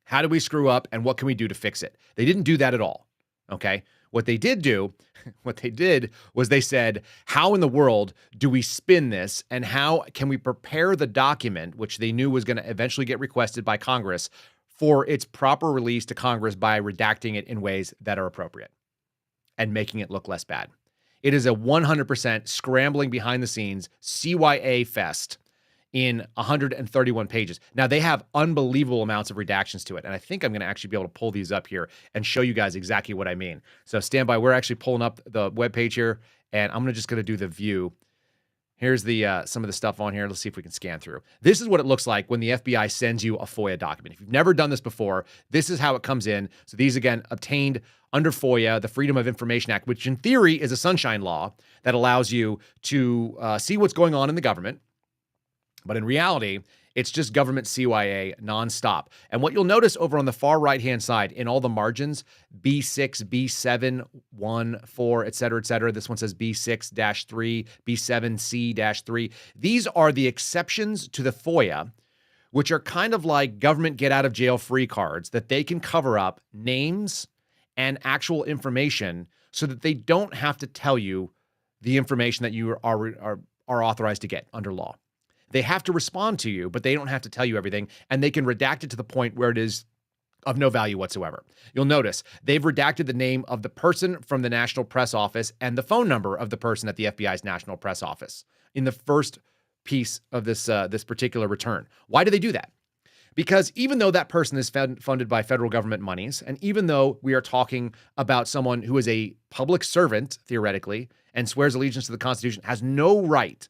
How did we screw up and what can we do to fix it? They didn't do that at all, okay? What they did was they said, how in the world do we spin this and how can we prepare the document, which they knew was going to eventually get requested by Congress, for its proper release to Congress by redacting it in ways that are appropriate and making it look less bad. It is a 100% scrambling behind the scenes CYA fest in 131 pages. Now, they have unbelievable amounts of redactions to it, and I think I'm going to actually be able to pull these up here and show you guys exactly what I mean. So stand by. We're actually pulling up the webpage here, and I'm just going to do the view. Here's the some of the stuff on here. Let's see if we can scan through. This is what it looks like when the FBI sends you a FOIA document. If you've never done this before, this is how it comes in. So these, again, obtained under FOIA, the Freedom of Information Act, which in theory is a sunshine law that allows you to see what's going on in the government. But in reality, it's just government CYA nonstop. And what you'll notice over on the far right-hand side in all the margins, B6, B7, 1, 4, et cetera, this one says B6-3, B7C-3. These are the exceptions to the FOIA, which are kind of like government get-out-of-jail-free cards that they can cover up names and actual information so that they don't have to tell you the information that you are authorized to get under law. They have to respond to you, but they don't have to tell you everything, and they can redact it to the point where it is of no value whatsoever. You'll notice they've redacted the name of the person from the National Press Office and the phone number of the person at the FBI's National Press Office in the first piece of this particular return. Why do they do that? Because even though that person is funded by federal government monies, and even though we are talking about someone who is a public servant, theoretically, and swears allegiance to the Constitution, has no right.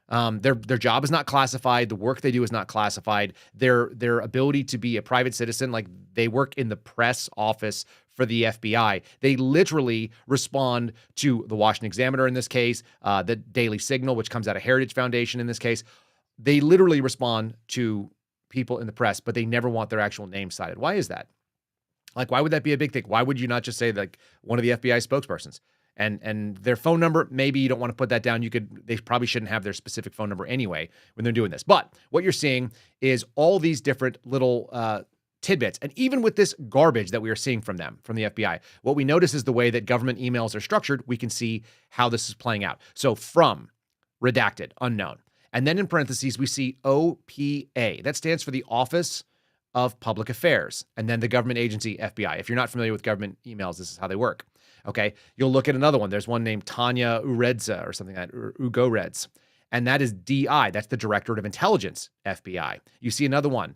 Their job is not classified. The work they do is not classified. Their ability to be a private citizen, like they work in the press office for the FBI. They literally respond to the Washington Examiner in this case, the Daily Signal, which comes out of Heritage Foundation in this case. They literally respond to people in the press, but they never want their actual name cited. Why is that? Like, why would that be a big thing? Why would you not just say like one of the FBI spokespersons? And their phone number, maybe you don't want to put that down. They probably shouldn't have their specific phone number anyway when they're doing this. But what you're seeing is all these different little tidbits. And even with this garbage that we are seeing from them, from the FBI, what we notice is the way that government emails are structured. We can see how this is playing out. So from, redacted, unknown. And then in parentheses, we see OPA. That stands for the Office of Public Affairs. And then the government agency, FBI. If you're not familiar with government emails, this is how they work. Okay. You'll look at another one. There's one named Tanya Uredza or something like that, or Ugoreds. And that is DI. That's the Directorate of Intelligence, FBI. You see another one,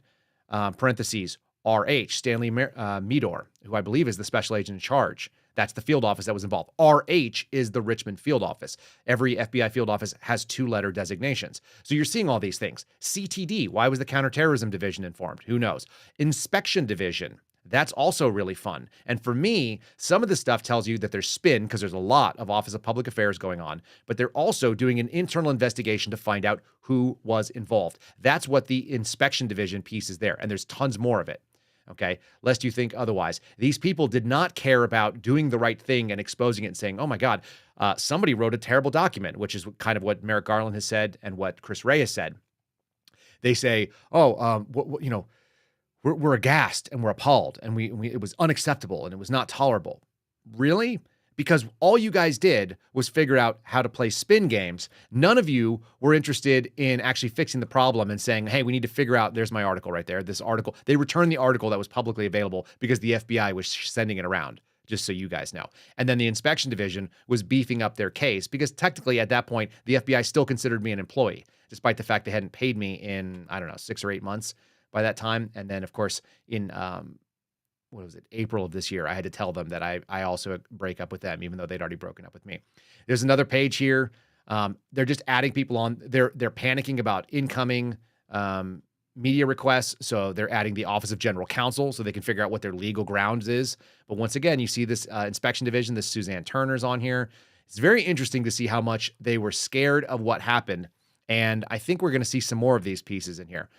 parentheses, RH, Stanley Meador, who I believe is the special agent in charge. That's the field office that was involved. RH is the Richmond field office. Every FBI field office has 2-letter designations. So you're seeing all these things. CTD, why was the Counterterrorism Division informed? Who knows? Inspection Division, that's also really fun. And for me, some of this stuff tells you that there's spin because there's a lot of Office of Public Affairs going on, but they're also doing an internal investigation to find out who was involved. That's what the Inspection Division piece is there, and there's tons more of it. Okay, lest you think otherwise. These people did not care about doing the right thing and exposing it and saying, oh my God, somebody wrote a terrible document, which is kind of what Merrick Garland has said and what Chris Wray has said. They say, we're aghast and we're appalled and it was unacceptable and it was not tolerable. Really? Because all you guys did was figure out how to play spin games. None of you were interested in actually fixing the problem and saying, hey, we need to figure out, there's my article right there, this article. They returned the article that was publicly available because the FBI was sending it around, just so you guys know. And then the Inspection Division was beefing up their case because technically at that point, the FBI still considered me an employee, despite the fact they hadn't paid me in, 6 or 8 months by that time. And then, of course, in April of this year, I had to tell them that I also break up with them, even though they'd already broken up with me. There's another page here. They're just adding people on. They're panicking about incoming media requests. So they're adding the Office of General Counsel so they can figure out what their legal grounds is. But once again, you see this Inspection Division, this Suzanne Turner's on here. It's very interesting to see how much they were scared of what happened. And I think we're going to see some more of these pieces in here.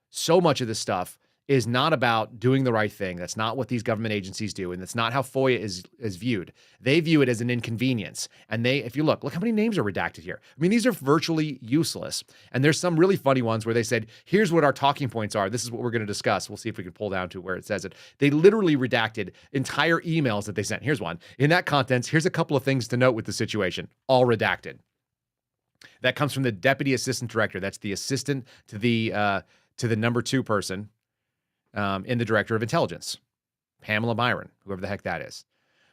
So much of this stuff is not about doing the right thing. That's not what these government agencies do. And that's not how FOIA is viewed. They view it as an inconvenience. And if you look how many names are redacted here. I mean, these are virtually useless. And there's some really funny ones where they said, here's what our talking points are. This is what we're going to discuss. We'll see if we can pull down to where it says it. They literally redacted entire emails that they sent. Here's one. In that contents, here's a couple of things to note with the situation. All redacted. That comes from the Deputy Assistant Director. That's the assistant to the number 2 person in the Director of Intelligence, Pamela Byron, whoever the heck that is.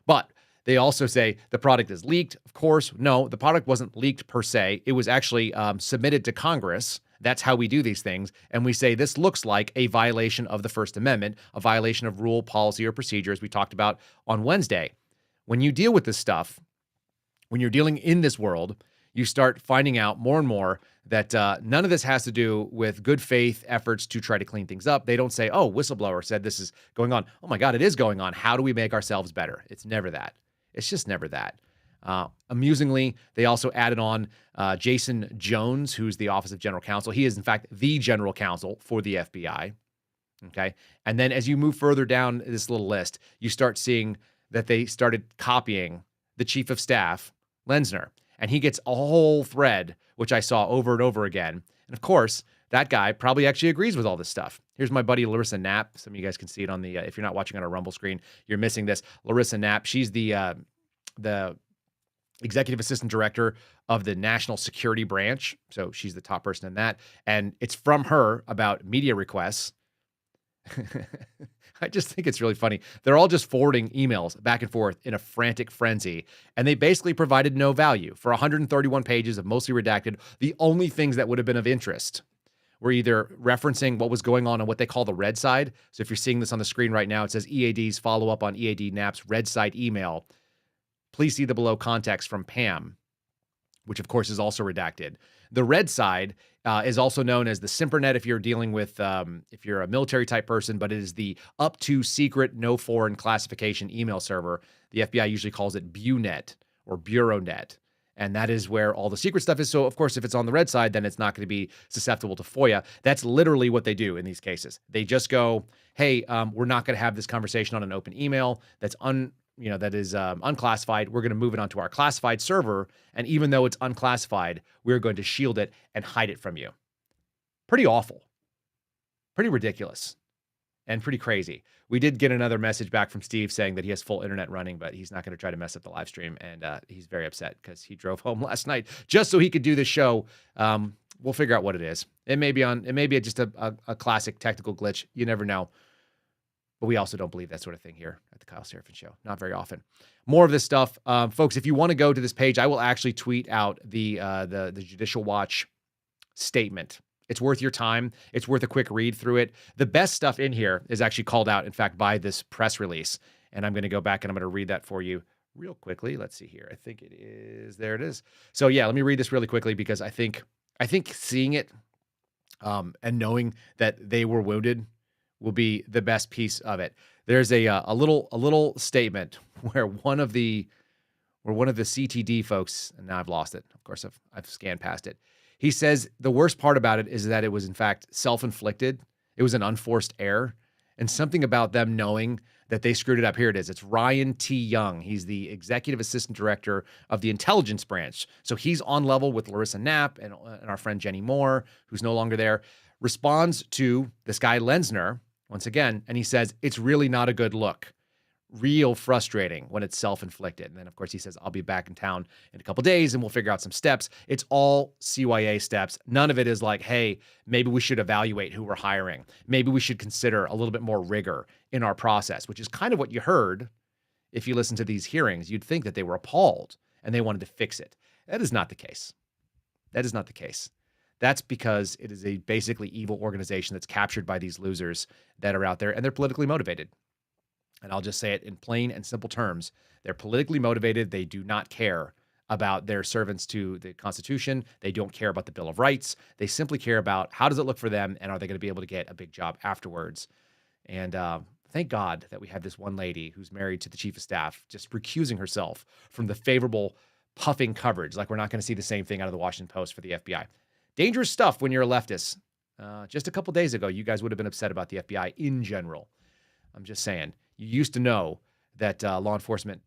But they also say the product is leaked. Of course, no, the product wasn't leaked per se. It was actually submitted to Congress. That's how we do these things. And we say this looks like a violation of the First Amendment, a violation of rule, policy, or procedure, as we talked about on Wednesday. When you deal with this stuff, when you're dealing in this world, you start finding out more and more that none of this has to do with good faith efforts to try to clean things up. They don't say, oh, whistleblower said this is going on. Oh my God, it is going on. How do we make ourselves better? It's never that. It's just never that. Amusingly, they also added on Jason Jones, who's the Office of General Counsel. He is, in fact, the General Counsel for the FBI. Okay. And then as you move further down this little list, you start seeing that they started copying the Chief of Staff, Lenzner. And he gets a whole thread, which I saw over and over again. And of course, that guy probably actually agrees with all this stuff. Here's my buddy Larissa Knapp. Some of you guys can see it on the, if you're not watching on a Rumble screen, you're missing this. Larissa Knapp, she's the Executive Assistant Director of the National Security Branch. So she's the top person in that. And it's from her about media requests. I just think it's really funny. They're all just forwarding emails back and forth in a frantic frenzy, and they basically provided no value. For 131 pages of mostly redacted, the only things that would have been of interest were either referencing what was going on what they call the red side. So if you're seeing this on the screen right now, it says EAD's follow up on EAD Knapp's red side email. Please see the below context from Pam, which of course is also redacted. The red side is also known as the Simpernet if you're dealing with, if you're a military type person, but it is the up to secret, no foreign classification email server. The FBI usually calls it BuNet or BureauNet. And that is where all the secret stuff is. So, of course, if it's on the red side, then it's not going to be susceptible to FOIA. That's literally what they do in these cases. They just go, hey, we're not going to have this conversation on an open email. That's that is unclassified. We're going to move it onto our classified server, and even though it's unclassified, we're going to shield it and hide it from you. Pretty awful, pretty ridiculous, and pretty crazy. We did get another message back from Steve saying that he has full internet running, but he's not going to try to mess up the live stream, and he's very upset because he drove home last night just so he could do this show. We'll figure out what it is. It may be just a classic technical glitch. You never know. But we also don't believe that sort of thing here at the Kyle Seraphin Show. Not very often. More of this stuff. Folks, if you want to go to this page, I will actually tweet out the Judicial Watch statement. It's worth your time. It's worth a quick read through it. The best stuff in here is actually called out, in fact, by this press release. And I'm going to go back and I'm going to read that for you real quickly. Let's see here. I think it is. There it is. So yeah, let me read this really quickly because I think seeing it and knowing that they were wounded will be the best piece of it. There's a little statement where one of the CTD folks, and now I've lost it. Of course, I've scanned past it. He says the worst part about it is that it was in fact self-inflicted. It was an unforced error, and something about them knowing that they screwed it up. Here it is. It's Ryan T. Young. He's the executive assistant director of the intelligence branch. So he's on level with Larissa Knapp and our friend Jenny Moore, who's no longer there. Responds to this guy Lenzner once again, and he says, it's really not a good look. Real frustrating when it's self-inflicted. And then, of course, he says, I'll be back in town in a couple days and we'll figure out some steps. It's all CYA steps. None of it is like, hey, maybe we should evaluate who we're hiring. Maybe we should consider a little bit more rigor in our process, which is kind of what you heard if you listen to these hearings. You'd think that they were appalled and they wanted to fix it. That is not the case. That is not the case. That's because it is a basically evil organization that's captured by these losers that are out there, and they're politically motivated. And I'll just say it in plain and simple terms. They're politically motivated. They do not care about their servants to the Constitution. They don't care about the Bill of Rights. They simply care about how does it look for them, and are they going to be able to get a big job afterwards. And thank God that we have this one lady who's married to the chief of staff just recusing herself from the favorable puffing coverage. Like we're not going to see the same thing out of the Washington Post for the FBI. Dangerous stuff when you're a leftist. Just a couple days ago, you guys would have been upset about the FBI in general. I'm just saying. You used to know that law enforcement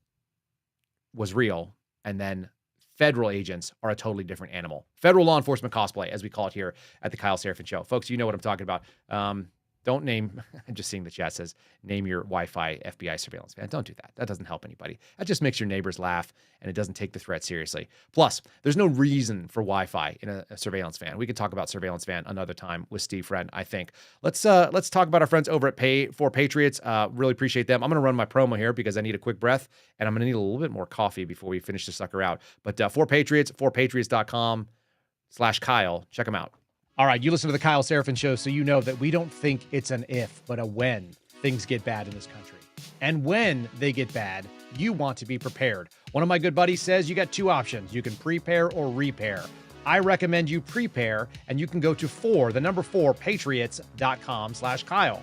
was real, and then federal agents are a totally different animal. Federal law enforcement cosplay, as we call it here at the Kyle Seraphin Show. Folks, you know what I'm talking about. Don't name, I'm just seeing the chat says, name your Wi-Fi FBI surveillance van. Don't do that. That doesn't help anybody. That just makes your neighbors laugh, and it doesn't take the threat seriously. Plus, there's no reason for Wi-Fi in a surveillance van. We could talk about surveillance van another time with Steve Friend, I think. Let's talk about our friends over at For Patriots. Really appreciate them. I'm going to run my promo here because I need a quick breath, and I'm going to need a little bit more coffee before we finish this sucker out. But For Patriots, forpatriots.com/Kyle. Check them out. All right, you listen to the Kyle Seraphin Show, so you know that we don't think it's an if, but a when things get bad in this country. And when they get bad, you want to be prepared. One of my good buddies says you got two options. You can prepare or repair. I recommend you prepare, and you can go to 4patriots.com/Kyle.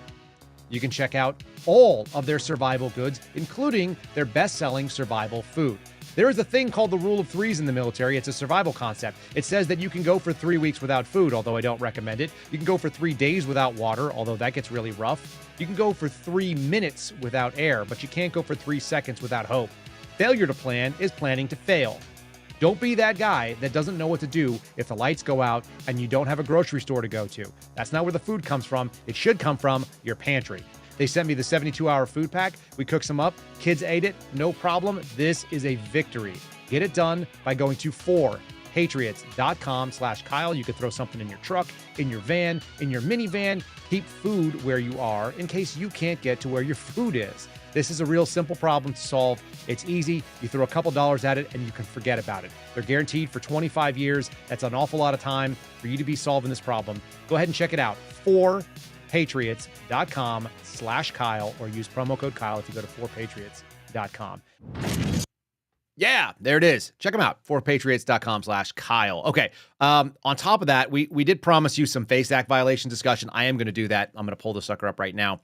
You can check out all of their survival goods, including their best-selling survival food. There is a thing called the rule of threes in the military. It's a survival concept. It says that you can go for 3 weeks without food, although I don't recommend it. You can go for 3 days without water, although that gets really rough. You can go for 3 minutes without air, but you can't go for 3 seconds without hope. Failure to plan is planning to fail. Don't be that guy that doesn't know what to do if the lights go out and you don't have a grocery store to go to. That's not where the food comes from. It should come from your pantry. They sent me the 72-hour food pack. We cooked some up. Kids ate it. No problem. This is a victory. Get it done by going to 4patriots.com/Kyle. You could throw something in your truck, in your van, in your minivan. Keep food where you are in case you can't get to where your food is. This is a real simple problem to solve. It's easy. You throw a couple dollars at it and you can forget about it. They're guaranteed for 25 years. That's an awful lot of time for you to be solving this problem. Go ahead and check it out. 4patriots.com/Kyle, or use promo code Kyle if you go to 4patriots.com. Yeah, there it is. Check them out. 4patriots.com/Kyle. Okay. On top of that, we did promise you some FACE Act violation discussion. I am going to do that. I'm going to pull the sucker up right now.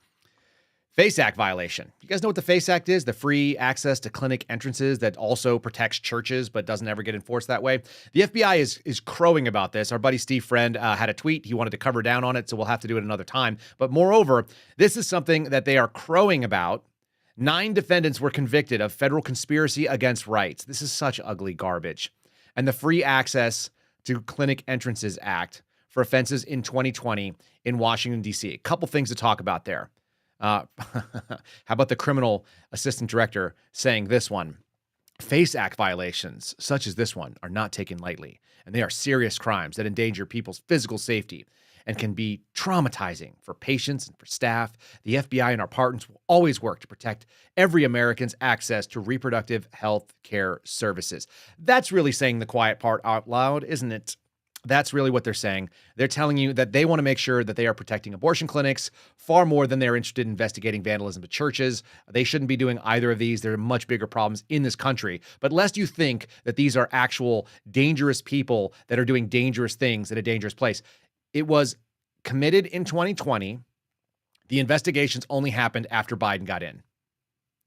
FACE Act violation. You guys know what the FACE Act is? The free access to clinic entrances that also protects churches but doesn't ever get enforced that way. The FBI is crowing about this. Our buddy Steve Friend had a tweet. He wanted to cover down on it, so we'll have to do it another time. But moreover, this is something that they are crowing about 9 defendants were convicted of federal conspiracy against rights. This is such ugly garbage. And the Free Access to Clinic Entrances Act for offenses in 2020 in Washington, D.C. A couple things to talk about there. How about the criminal assistant director saying this one? FACE Act violations, such as this one, are not taken lightly, and they are serious crimes that endanger people's physical safety and can be traumatizing for patients and for staff. The FBI and our partners will always work to protect every American's access to reproductive health care services. That's really saying the quiet part out loud, isn't it? That's really what they're saying. They're telling you that they want to make sure that they are protecting abortion clinics far more than they're interested in investigating vandalism at churches. They shouldn't be doing either of these. There are much bigger problems in this country. But lest you think that these are actual dangerous people that are doing dangerous things in a dangerous place, it was committed in 2020. The investigations only happened after Biden got in.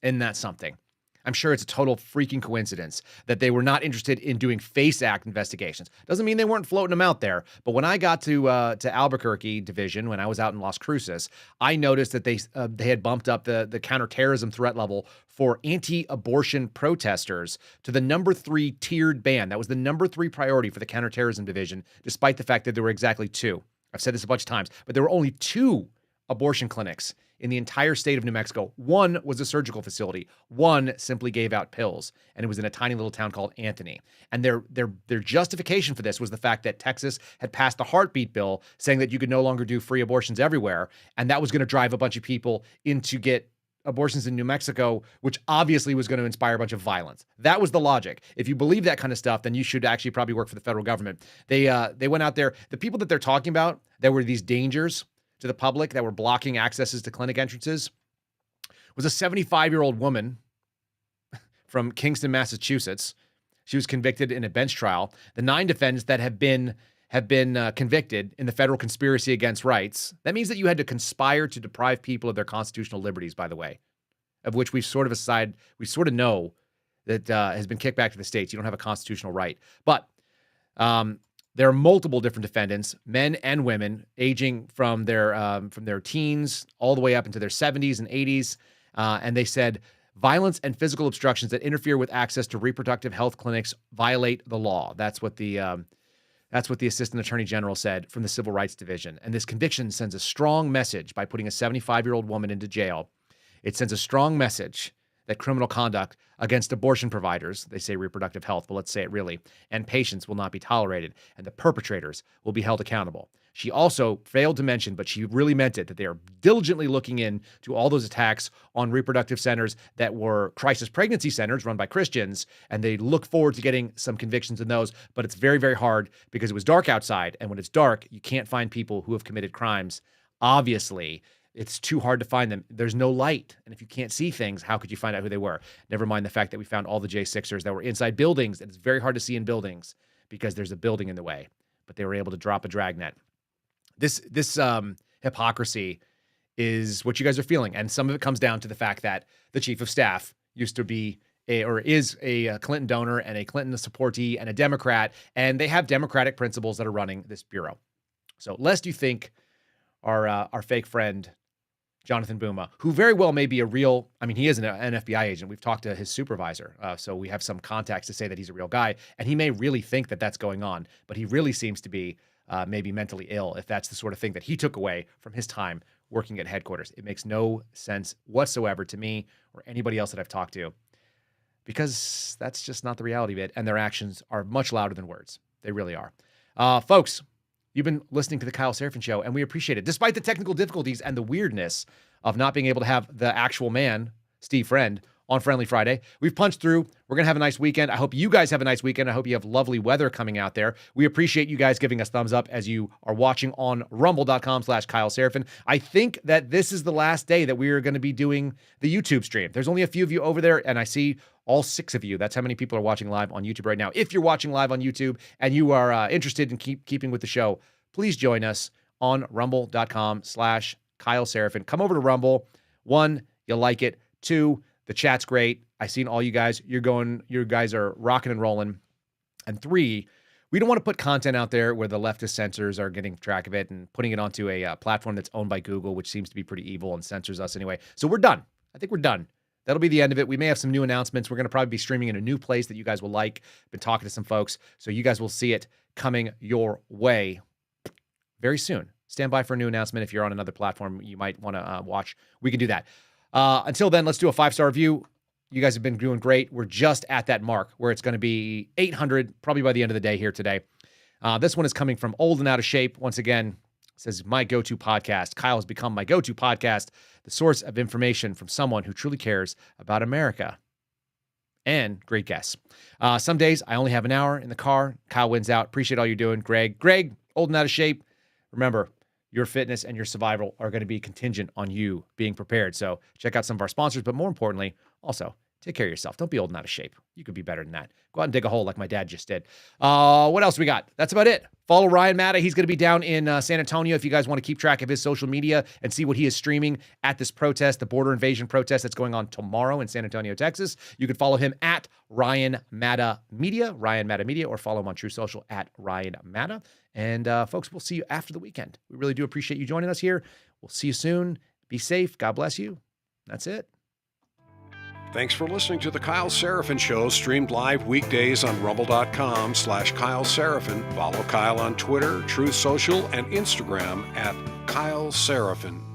Isn't that something? I'm sure it's a total freaking coincidence that they were not interested in doing FACE Act investigations. Doesn't mean they weren't floating them out there. But when I got to Albuquerque Division, when I was out in Las Cruces, I noticed that they had bumped up the counterterrorism threat level for anti-abortion protesters to the number 3 tiered ban. That was the number 3 priority for the counterterrorism division, despite the fact that there were exactly 2. I've said this a bunch of times, but there were only 2 abortion clinics in the entire state of New Mexico. One was a surgical facility. One simply gave out pills, and it was in a tiny little town called Anthony. And their justification for this was the fact that Texas had passed a heartbeat bill saying that you could no longer do free abortions everywhere, and that was going to drive a bunch of people in to get abortions in New Mexico, which obviously was going to inspire a bunch of violence. That was the logic. If you believe that kind of stuff, then you should actually probably work for the federal government. They went out there. The people that they're talking about, that were these dangers to the public that were blocking accesses to clinic entrances, was a 75-year-old woman from Kingston, Massachusetts. She was convicted in a bench trial. The 9 defendants that have been convicted in the federal conspiracy against rights. That means that you had to conspire to deprive people of their constitutional liberties, by the way, of which we sort of know that has been kicked back to the states. You don't have a constitutional right. But there are multiple different defendants, men and women, aging from their teens all the way up into their 70s and 80s. And they said violence and physical obstructions that interfere with access to reproductive health clinics violate the law. That's what the Assistant Attorney General said from the Civil Rights Division. And this conviction sends a strong message by putting a 75-year-old woman into jail. It sends a strong message that criminal conduct against abortion providers, they say reproductive health, but let's say it really, and patients will not be tolerated, and the perpetrators will be held accountable. She also failed to mention, but she really meant it, that they are diligently looking into all those attacks on reproductive centers that were crisis pregnancy centers run by Christians, and they look forward to getting some convictions in those, but it's very, very hard because it was dark outside, and when it's dark, you can't find people who have committed crimes. Obviously, it's too hard to find them. There's no light. And if you can't see things, how could you find out who they were? Never mind the fact that we found all the J6ers that were inside buildings, and it's very hard to see in buildings because there's a building in the way. But they were able to drop a dragnet. This hypocrisy is what you guys are feeling. And some of it comes down to the fact that the chief of staff used to be is a Clinton donor and a Clinton supportee and a Democrat, and they have Democratic principles that are running this bureau. So lest you think our fake friend Jonathan Buma, who very well may be a real, he is an FBI agent. We've talked to his supervisor, so we have some contacts to say that he's a real guy, and he may really think that that's going on, but he really seems to be maybe mentally ill if that's the sort of thing that he took away from his time working at headquarters. It makes no sense whatsoever to me or anybody else that I've talked to, because that's just not the reality of it, and their actions are much louder than words. They really are. Folks, you've been listening to the Kyle Seraphin Show, and we appreciate it. Despite the technical difficulties and the weirdness of not being able to have the actual man, Steve Friend, on Friendly Friday, we've punched through. We're going to have a nice weekend. I hope you guys have a nice weekend. I hope you have lovely weather coming out there. We appreciate you guys giving us thumbs up as you are watching on rumble.com/Kyle Seraphin. I think that this is the last day that we are going to be doing the YouTube stream. There's only a few of you over there, and I see all 6 of you. That's how many people are watching live on YouTube right now. If you're watching live on YouTube and you are interested in keeping with the show, please join us on rumble.com/Kyle Seraphin. Come over to Rumble. 1, you'll like it. 2, the chat's great. I've seen all you guys. You guys are rocking and rolling. And 3, we don't want to put content out there where the leftist censors are getting track of it and putting it onto a platform that's owned by Google, which seems to be pretty evil and censors us anyway. So we're done. I think we're done. that'll be the end of it. We may have some new announcements. We're going to probably be streaming in a new place that you guys will like. Been talking to some folks, so you guys will see it coming your way very soon. Stand by for a new announcement. If you're on another platform you might want to watch, we can do that. Until then, let's do a 5-star review. You guys have been doing great. We're just at that mark where it's going to be 800 probably by the end of the day here today. This one is coming from Old and Out of Shape. Once again, it says, my go-to podcast. Kyle has become my go-to podcast, the source of information from someone who truly cares about America. And great guests. Some days I only have an hour in the car. Kyle wins out. Appreciate all you're doing, Greg. Greg, Old and Out of Shape. Remember, your fitness and your survival are going to be contingent on you being prepared. So check out some of our sponsors, but more importantly, also take care of yourself. Don't be old and out of shape. You could be better than that. Go out and dig a hole like my dad just did. What else we got? That's about it. Follow Ryan Matta. He's going to be down in San Antonio if you guys want to keep track of his social media and see what he is streaming at this protest, the border invasion protest that's going on tomorrow in San Antonio, Texas. You can follow him at Ryan Matta Media, or follow him on True Social at Ryan Matta. And folks, we'll see you after the weekend. We really do appreciate you joining us here. We'll see you soon. Be safe. God bless you. That's it. Thanks for listening to The Kyle Seraphin Show, streamed live weekdays on rumble.com/Kyle Seraphin. Follow Kyle on Twitter, Truth Social, and Instagram at Kyle Seraphin.